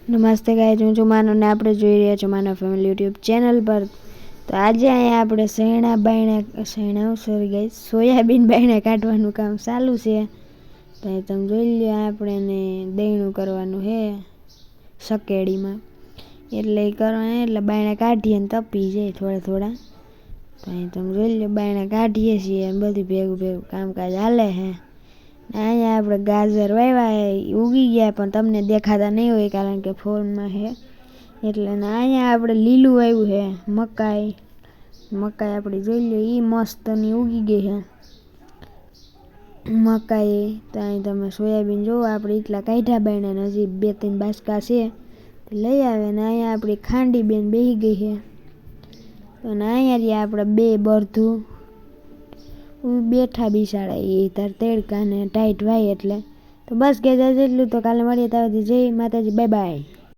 નમસ્તે ગાઈઝ, હું છું માનવ ને આપણે જોઈ રહ્યા છો માનવ ફેમિલી યુટ્યુબ ચેનલ પર. તો આજે અહીંયા આપણે સોયાબીન બાયણા કાઢવાનું કામ ચાલુ છે. તો અહીં તમે જોઈ લો, આપણે એને દહીણું કરવાનું છે સકેડીમાં. એટલે બાયણા કાઢીએ ને તપી જાય થોડા. તો અહીં તમે જોઈ લો, બાયણા કાઢીએ છીએ અને બધું ભેગું કામકાજ હાલે છે. અહીંયા આપણે ગાજર વાવ્યા ઉગી ગયા, પણ તમને દેખાતા નહીં હોય કારણ કે ફોનમાં છે. એટલે અહીંયા આપણે લીલું આવ્યું છે મકાઈ આપણી જોઈ લો, એ મસ્તની ઉગી ગઈ છે મકાઈ. તો અહીં તમે સોયાબીન જોવો, આપણે એટલા કાઢ્યા બાયણા, હજી 2-3 બાસકા છે લઈ આવે ને. અહીંયા આપણી ખાંડી બેન બેસી ગઈ છે. અને અહીંયા આપણે 2 બરધું બેઠા બિસાડા, એ તાર તેડકાને ટાઈટ વાય એટલે. તો બસ કે જેટલું, તો કાલે મળીએ. ત્યાં જય માતાજી, બાય બાય.